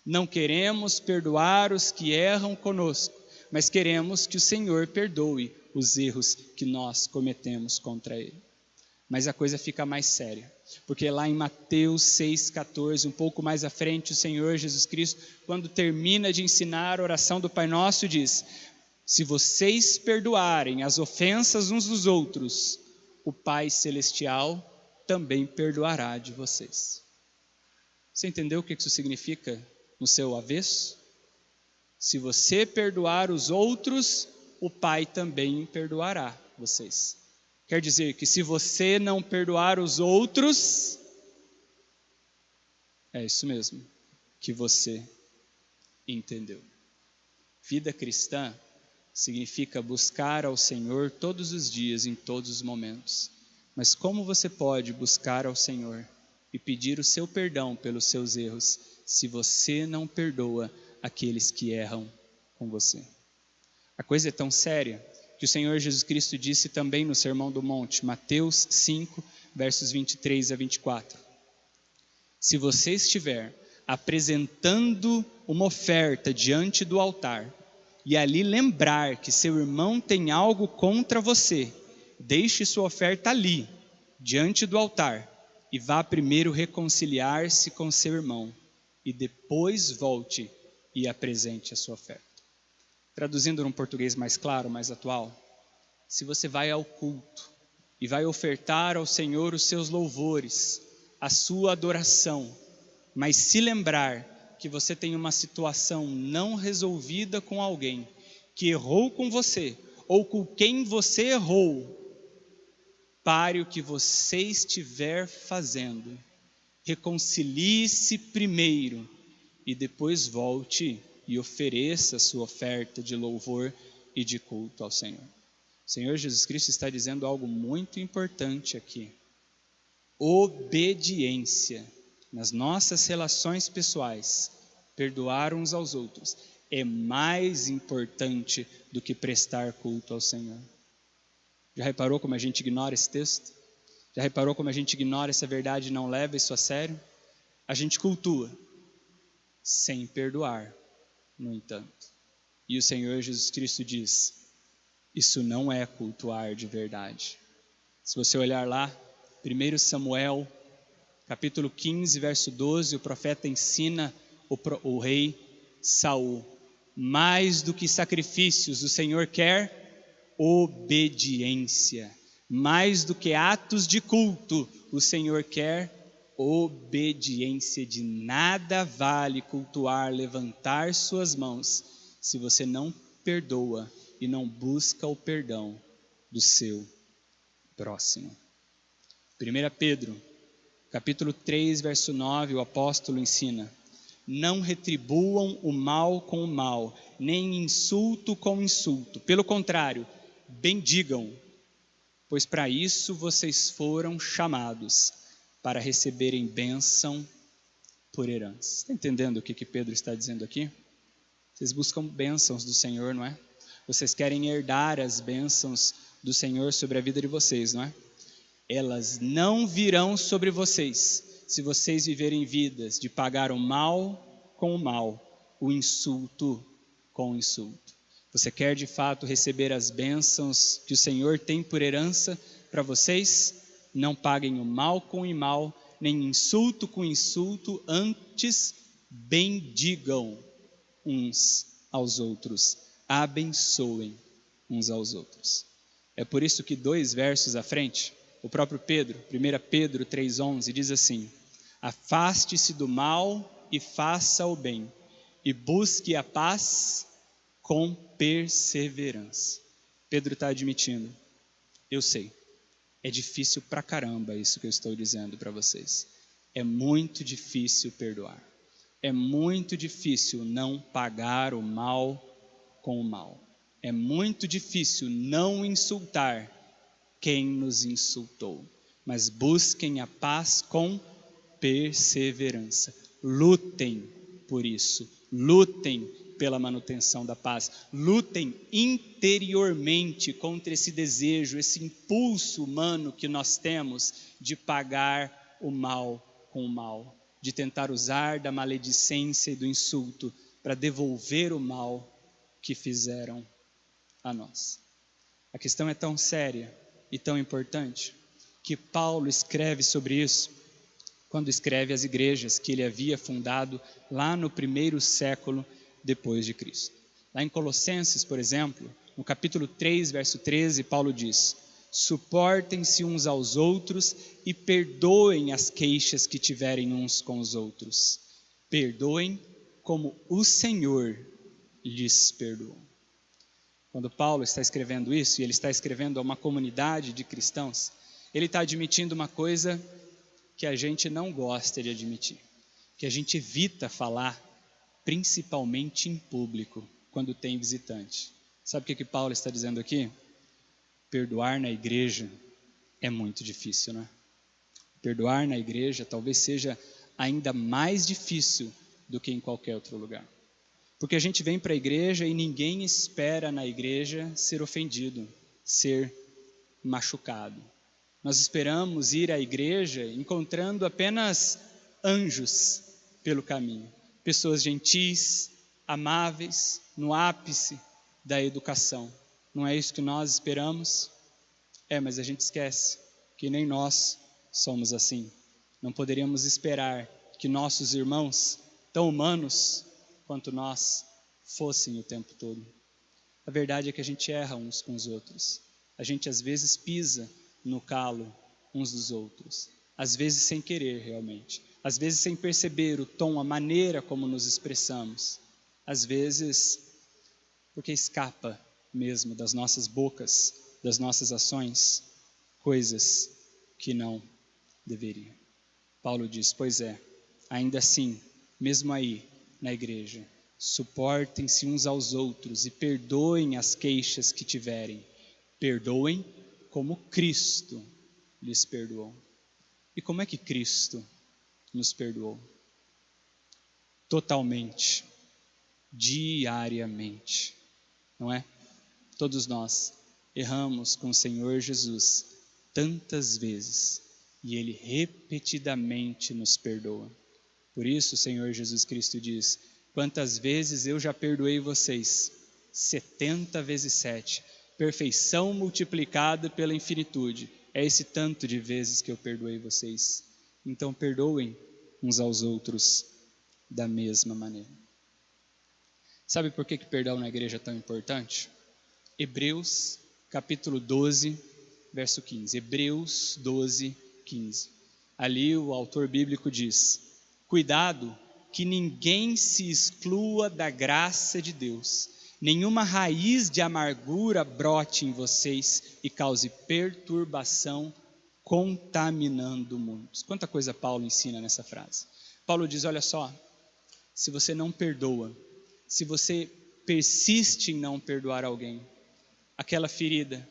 Speaker 1: Não queremos perdoar os que erram conosco, mas queremos que o Senhor perdoe os erros que nós cometemos contra Ele. Mas a coisa fica mais séria, porque lá em Mateus 6,14, um pouco mais à frente, o Senhor Jesus Cristo, quando termina de ensinar a oração do Pai Nosso, diz: se vocês perdoarem as ofensas uns dos outros, o Pai Celestial também perdoará de vocês. Você entendeu o que isso significa no seu avesso? Se você perdoar os outros, o Pai também perdoará vocês. Quer dizer que se você não perdoar os outros, é isso mesmo que você entendeu. Vida cristã significa buscar ao Senhor todos os dias, em todos os momentos. Mas como você pode buscar ao Senhor e pedir o seu perdão pelos seus erros, se você não perdoa aqueles que erram com você. A coisa é tão séria que o Senhor Jesus Cristo disse também no Sermão do Monte, Mateus 5, versos 23 a 24. Se você estiver apresentando uma oferta diante do altar e ali lembrar que seu irmão tem algo contra você, deixe sua oferta ali, diante do altar, e vá primeiro reconciliar-se com seu irmão, e depois volte e apresente a sua oferta. Traduzindo num português mais claro, mais atual, se você vai ao culto e vai ofertar ao Senhor os seus louvores, a sua adoração, mas se lembrar que você tem uma situação não resolvida com alguém, que errou com você, ou com quem você errou, pare o que você estiver fazendo, reconcilie-se primeiro e depois volte e ofereça a sua oferta de louvor e de culto ao Senhor. O Senhor Jesus Cristo está dizendo algo muito importante aqui. Obediência nas nossas relações pessoais, perdoar uns aos outros, é mais importante do que prestar culto ao Senhor. Já reparou como a gente ignora esse texto? Já reparou como a gente ignora essa verdade e não leva isso a sério? A gente cultua sem perdoar, no entanto. E o Senhor Jesus Cristo diz, isso não é cultuar de verdade. Se você olhar lá, 1 Samuel, capítulo 15, verso 12, o profeta ensina o rei Saul, mais do que sacrifícios, o Senhor quer obediência. Mais do que atos de culto, o Senhor quer obediência. De nada vale cultuar, levantar suas mãos, se você não perdoa e não busca o perdão do seu próximo. 1 Pedro, capítulo 3, verso 9, o apóstolo ensina, não retribuam o mal com o mal, nem insulto com insulto. Pelo contrário, bendigam, pois para isso vocês foram chamados, para receberem bênção por herança. Está entendendo o que Pedro está dizendo aqui? Vocês buscam bênçãos do Senhor, não é? Vocês querem herdar as bênçãos do Senhor sobre a vida de vocês, não é? Elas não virão sobre vocês, se vocês viverem vidas de pagar o mal com o mal, o insulto com o insulto. Você quer de fato receber as bênçãos que o Senhor tem por herança para vocês? Não paguem o mal com o mal, nem insulto com insulto, antes bendigam uns aos outros, abençoem uns aos outros. É por isso que 2 versos à frente, o próprio Pedro, 1 Pedro 3,11, diz assim, afaste-se do mal e faça o bem, e busque a paz com perseverança. Pedro está admitindo, eu sei, é difícil pra caramba isso que eu estou dizendo para vocês. É muito difícil perdoar. É muito difícil não pagar o mal com o mal. É muito difícil não insultar quem nos insultou. Mas busquem a paz com perseverança. Lutem por isso. Lutem pela manutenção da paz. Lutem interiormente contra esse desejo, esse impulso humano que nós temos de pagar o mal com o mal, de tentar usar da maledicência e do insulto para devolver o mal que fizeram a nós. A questão é tão séria e tão importante que Paulo escreve sobre isso quando escreve as igrejas que ele havia fundado lá no 1º século depois de Cristo. Lá em Colossenses, por exemplo, no capítulo 3, verso 13, Paulo diz, suportem-se uns aos outros e perdoem as queixas que tiverem uns com os outros. Perdoem como o Senhor lhes perdoou. Quando Paulo está escrevendo isso, e ele está escrevendo a uma comunidade de cristãos, ele está admitindo uma coisa que a gente não gosta de admitir, que a gente evita falar, principalmente em público, quando tem visitante. Sabe o que Paulo está dizendo aqui? Perdoar na igreja é muito difícil, não é? Perdoar na igreja talvez seja ainda mais difícil do que em qualquer outro lugar. Porque a gente vem para a igreja e ninguém espera na igreja ser ofendido, ser machucado. Nós esperamos ir à igreja encontrando apenas anjos pelo caminho, pessoas gentis, amáveis, no ápice da educação. Não é isso que nós esperamos? Mas a gente esquece que nem nós somos assim. Não poderíamos esperar que nossos irmãos, tão humanos quanto nós, fossem o tempo todo. A verdade é que a gente erra uns com os outros. A gente às vezes pisa no calo uns dos outros. Às vezes sem querer realmente. Às vezes sem perceber o tom, a maneira como nos expressamos. Às vezes porque escapa mesmo das nossas bocas, das nossas ações, coisas que não deveriam. Paulo diz, pois é, ainda assim, mesmo aí na igreja, suportem-se uns aos outros e perdoem as queixas que tiverem. Perdoem como Cristo lhes perdoou. E como é que Cristo nos perdoou? Totalmente, diariamente, não é? Todos nós erramos com o Senhor Jesus tantas vezes e Ele repetidamente nos perdoa. Por isso o Senhor Jesus Cristo diz, quantas vezes eu já perdoei vocês? 70 vezes 7, perfeição multiplicada pela infinitude, é esse tanto de vezes que eu perdoei vocês. Então perdoem uns aos outros da mesma maneira. Sabe por que perdão na igreja é tão importante? Hebreus capítulo 12, verso 15. Hebreus 12, 15. Ali o autor bíblico diz, cuidado que ninguém se exclua da graça de Deus, nenhuma raiz de amargura brote em vocês e cause perturbação, contaminando muitos. Quanta coisa Paulo ensina nessa frase. Paulo diz, olha só, se você não perdoa, se você persiste em não perdoar alguém, aquela ferida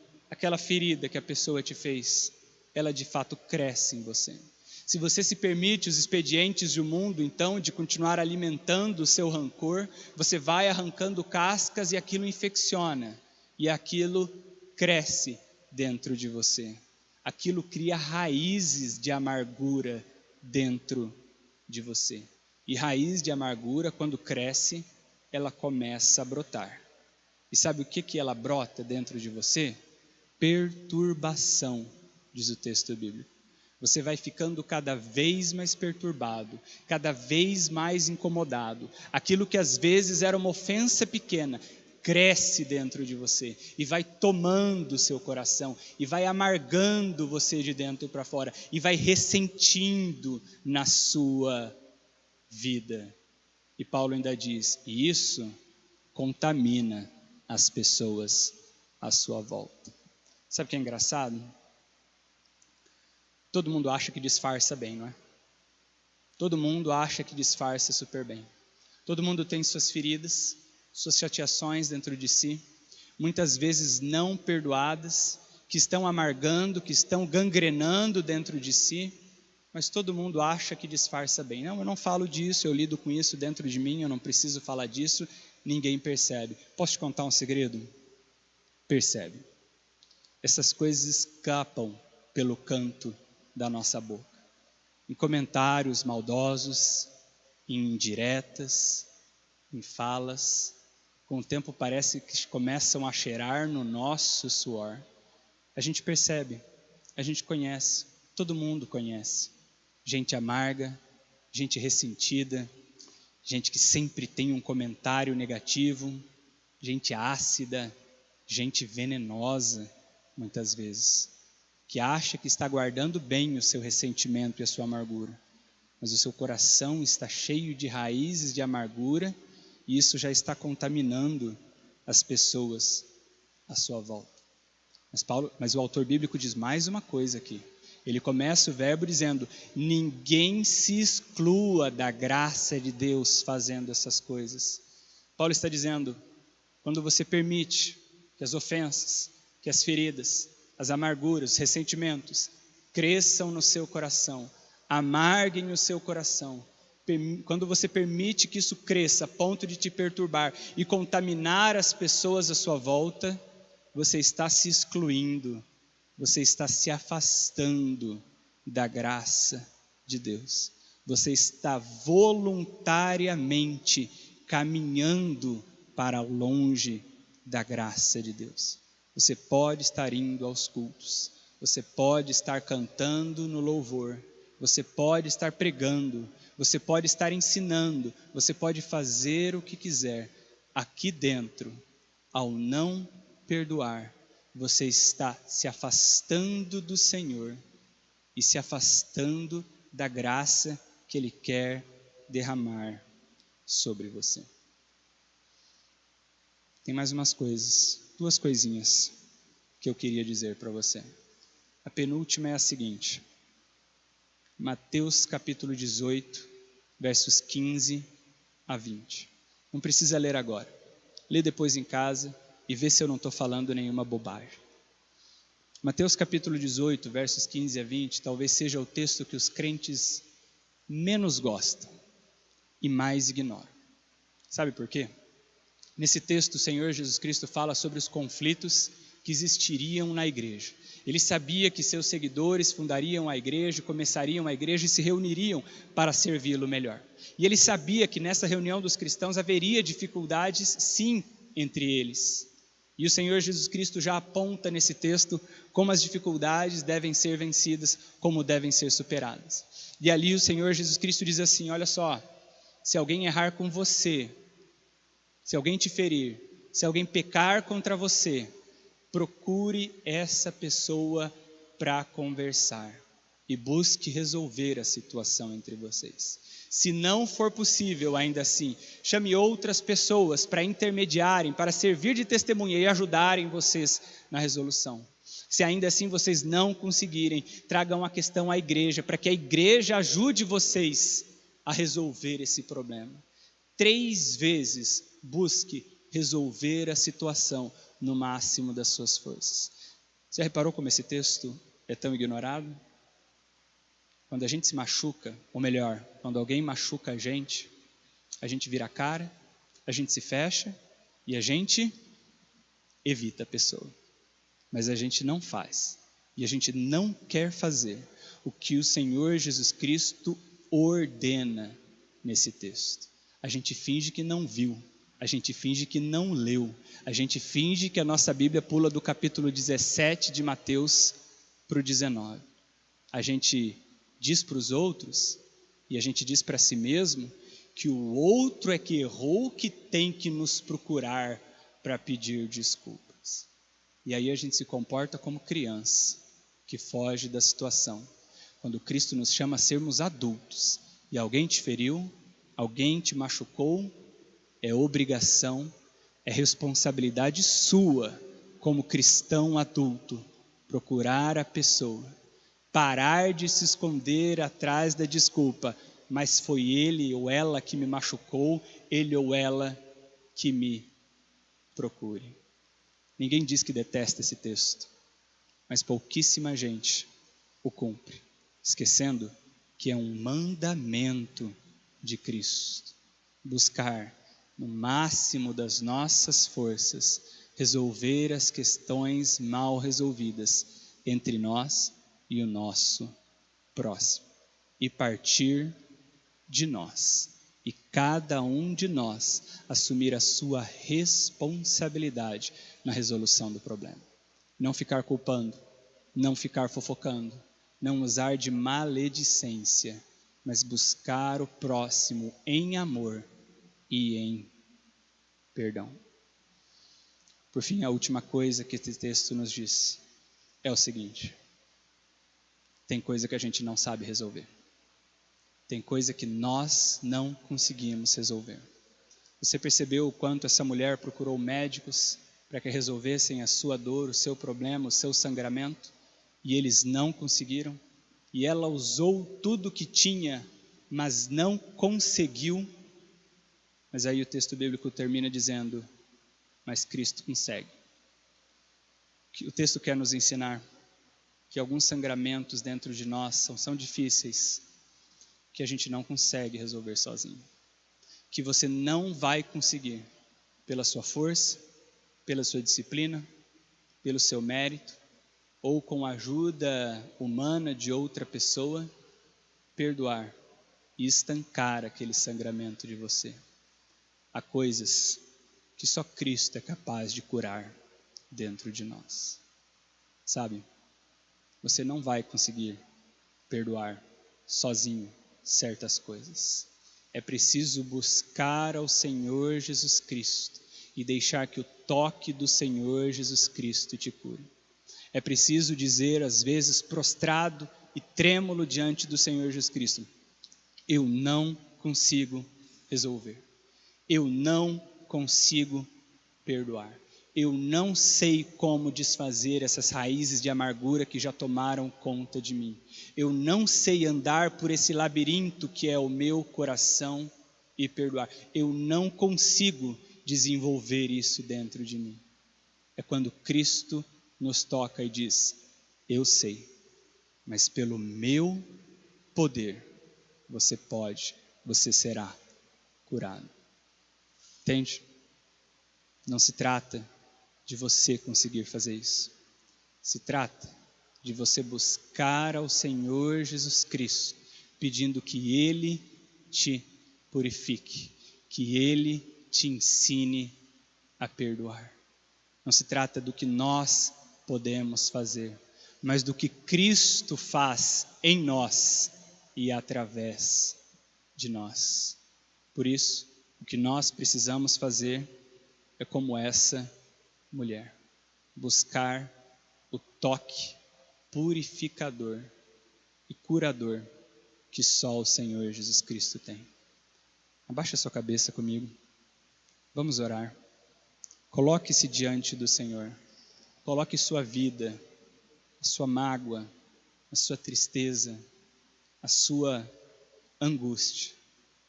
Speaker 1: que a pessoa te fez, ela de fato cresce em você. Se você se permite os expedientes do mundo, então, de continuar alimentando o seu rancor, você vai arrancando cascas e aquilo infecciona, e aquilo cresce dentro de você. Aquilo cria raízes de amargura dentro de você. E raiz de amargura, quando cresce, ela começa a brotar. E sabe o que ela brota dentro de você? Perturbação, diz o texto bíblico. Você vai ficando cada vez mais perturbado, cada vez mais incomodado. Aquilo que às vezes era uma ofensa pequena, cresce dentro de você e vai tomando o seu coração e vai amargando você de dentro para fora e vai ressentindo na sua vida. E Paulo ainda diz, e isso contamina as pessoas à sua volta. Sabe o que é engraçado? Todo mundo acha que disfarça bem, não é? Todo mundo acha que disfarça super bem. Todo mundo tem suas feridas, suas chateações dentro de si, muitas vezes não perdoadas, que estão amargando, que estão gangrenando dentro de si, mas todo mundo acha que disfarça bem. Não, eu não falo disso, eu lido com isso dentro de mim, eu não preciso falar disso, ninguém percebe. Posso te contar um segredo? Percebe. Essas coisas escapam pelo canto da nossa boca. Em comentários maldosos, em indiretas, em falas. Com o tempo parece que começam a cheirar no nosso suor. A gente percebe, a gente conhece, todo mundo conhece. Gente amarga, gente ressentida, gente que sempre tem um comentário negativo, gente ácida, gente venenosa, muitas vezes, que acha que está guardando bem o seu ressentimento e a sua amargura, mas o seu coração está cheio de raízes de amargura e isso já está contaminando as pessoas à sua volta. Mas o autor bíblico diz mais uma coisa aqui. Ele começa o verbo dizendo, ninguém se exclua da graça de Deus fazendo essas coisas. Paulo está dizendo, quando você permite que as ofensas, que as feridas, as amarguras, os ressentimentos cresçam no seu coração, amarguem o seu coração, quando você permite que isso cresça a ponto de te perturbar e contaminar as pessoas à sua volta, você está se excluindo, você está se afastando da graça de Deus. Você está voluntariamente caminhando para longe da graça de Deus. Você pode estar indo aos cultos, você pode estar cantando no louvor, você pode estar pregando, você pode estar ensinando, você pode fazer o que quiser. Aqui dentro, ao não perdoar, você está se afastando do Senhor e se afastando da graça que Ele quer derramar sobre você. Tem mais umas coisas, 2 coisinhas que eu queria dizer para você. A penúltima é a seguinte: Mateus capítulo 18, versos 15 a 20. Não precisa ler agora. Lê depois em casa e vê se eu não estou falando nenhuma bobagem. Mateus capítulo 18, versos 15 a 20, talvez seja o texto que os crentes menos gostam e mais ignoram. Sabe por quê? Nesse texto, o Senhor Jesus Cristo fala sobre os conflitos que existiriam na igreja. Ele sabia que seus seguidores fundariam a igreja, começariam a igreja e se reuniriam para servi-lo melhor. E ele sabia que nessa reunião dos cristãos haveria dificuldades, sim, entre eles. E o Senhor Jesus Cristo já aponta nesse texto como as dificuldades devem ser vencidas, como devem ser superadas. E ali o Senhor Jesus Cristo diz assim: olha só, se alguém errar com você, se alguém te ferir, se alguém pecar contra você, procure essa pessoa para conversar e busque resolver a situação entre vocês. Se não for possível, ainda assim, chame outras pessoas para intermediarem, para servir de testemunha e ajudarem vocês na resolução. Se ainda assim vocês não conseguirem, tragam a questão à igreja, para que a igreja ajude vocês a resolver esse problema. 3 vezes busque resolver a situação no máximo das suas forças. Você já reparou como esse texto é tão ignorado? Quando a gente se machuca, ou melhor, quando alguém machuca a gente vira a cara, a gente se fecha e a gente evita a pessoa. Mas a gente não faz, e a gente não quer fazer o que o Senhor Jesus Cristo ordena nesse texto. A gente finge que não viu, a gente finge que não leu, a gente finge que a nossa Bíblia pula do capítulo 17 de Mateus para o 19. A gente diz para os outros, e a gente diz para si mesmo, que o outro é que errou, que tem que nos procurar para pedir desculpas. E aí a gente se comporta como criança, que foge da situação. Quando Cristo nos chama a sermos adultos, e alguém te feriu, alguém te machucou, é obrigação, é responsabilidade sua, como cristão adulto, procurar a pessoa, parar de se esconder atrás da desculpa, mas foi ele ou ela que me machucou, ele ou ela que me procure. Ninguém diz que detesta esse texto, mas pouquíssima gente o cumpre, esquecendo que é um mandamento de Cristo, buscar no máximo das nossas forças resolver as questões mal resolvidas entre nós e o nosso próximo, e partir de nós, e cada um de nós assumir a sua responsabilidade na resolução do problema. Não ficar culpando, não ficar fofocando, não usar de maledicência, mas buscar o próximo em amor e em perdão. Por fim, a última coisa que esse texto nos diz é o seguinte: tem coisa que a gente não sabe resolver. Tem coisa que nós não conseguimos resolver. Você percebeu o quanto essa mulher procurou médicos para que resolvessem a sua dor, o seu problema, o seu sangramento, e eles não conseguiram? E ela usou tudo que tinha, mas não conseguiu. Mas aí o texto bíblico termina dizendo: mas Cristo consegue. O texto quer nos ensinar que alguns sangramentos dentro de nós são difíceis, que a gente não consegue resolver sozinho, que você não vai conseguir pela sua força, pela sua disciplina, pelo seu mérito, ou com a ajuda humana de outra pessoa, perdoar e estancar aquele sangramento de você. Há coisas que só Cristo é capaz de curar dentro de nós. Sabe, você não vai conseguir perdoar sozinho certas coisas. É preciso buscar ao Senhor Jesus Cristo e deixar que o toque do Senhor Jesus Cristo te cure. É preciso dizer, às vezes, prostrado e trêmulo diante do Senhor Jesus Cristo: eu não consigo resolver. Eu não consigo perdoar. Eu não sei como desfazer essas raízes de amargura que já tomaram conta de mim. Eu não sei andar por esse labirinto que é o meu coração e perdoar. Eu não consigo desenvolver isso dentro de mim. É quando Cristo nos toca e diz: eu sei, mas pelo meu poder você será curado. Entende? Não se trata de você conseguir fazer isso. Se trata de você buscar ao Senhor Jesus Cristo, pedindo que Ele te purifique, que Ele te ensine a perdoar. Não se trata do que nós podemos fazer, mas do que Cristo faz em nós e através de nós. Por isso, o que nós precisamos fazer é como essa mulher: buscar o toque purificador e curador que só o Senhor Jesus Cristo tem. Abaixa sua cabeça comigo. Vamos orar. Coloque-se diante do Senhor. Coloque sua vida, a sua mágoa, a sua tristeza, a sua angústia,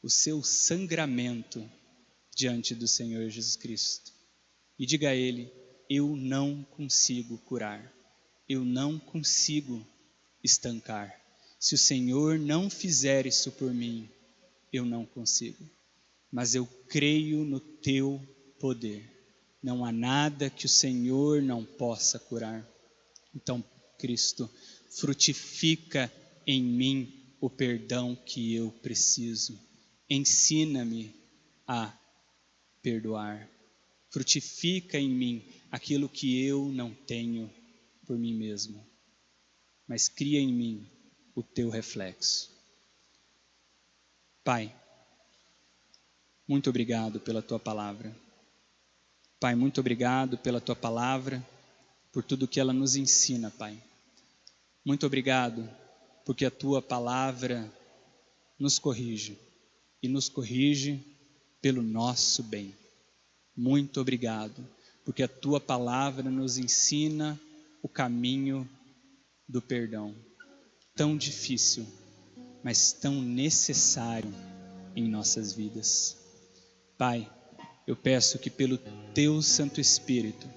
Speaker 1: o seu sangramento diante do Senhor Jesus Cristo. E diga a Ele: eu não consigo curar, eu não consigo estancar. Se o Senhor não fizer isso por mim, eu não consigo. Mas eu creio no Teu poder. Não há nada que o Senhor não possa curar. Então, Cristo, frutifica em mim o perdão que eu preciso. Ensina-me a perdoar. Frutifica em mim aquilo que eu não tenho por mim mesmo, mas cria em mim o Teu reflexo. Pai, muito obrigado pela Tua palavra. Pai, muito obrigado pela Tua palavra, por tudo que ela nos ensina, Pai. Muito obrigado porque a Tua palavra nos corrige, e nos corrige pelo nosso bem. Muito obrigado, porque a Tua palavra nos ensina o caminho do perdão, tão difícil, mas tão necessário em nossas vidas. Pai, eu peço que pelo Teu Santo Espírito,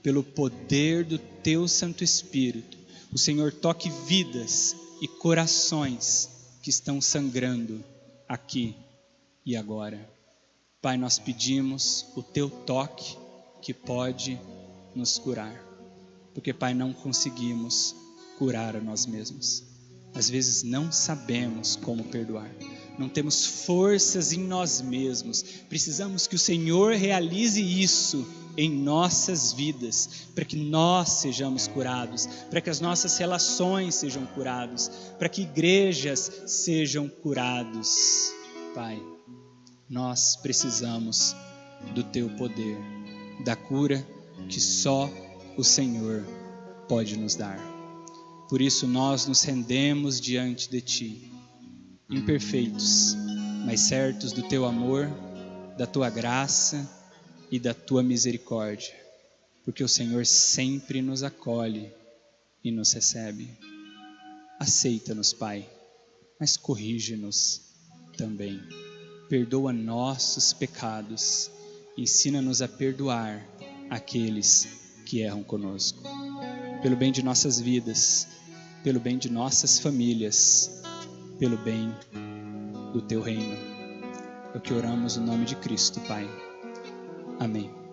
Speaker 1: pelo poder do Teu Santo Espírito, o Senhor toque vidas e corações que estão sangrando aqui e agora. Pai, nós pedimos o Teu toque que pode nos curar, porque, Pai, não conseguimos curar a nós mesmos. Às vezes não sabemos como perdoar, não temos forças em nós mesmos. Precisamos que o Senhor realize isso em nossas vidas, para que nós sejamos curados, para que as nossas relações sejam curadas, para que igrejas sejam curadas. Pai, nós precisamos do Teu poder, da cura que só o Senhor pode nos dar. Por isso nós nos rendemos diante de Ti, imperfeitos, mas certos do Teu amor, da Tua graça e da Tua misericórdia, porque o Senhor sempre nos acolhe e nos recebe. Aceita-nos, Pai, mas corrige-nos também. Perdoa nossos pecados, ensina-nos a perdoar aqueles que erram conosco. Pelo bem de nossas vidas, pelo bem de nossas famílias, pelo bem do teu reino. É o que oramos no nome de Cristo, Pai. Amém.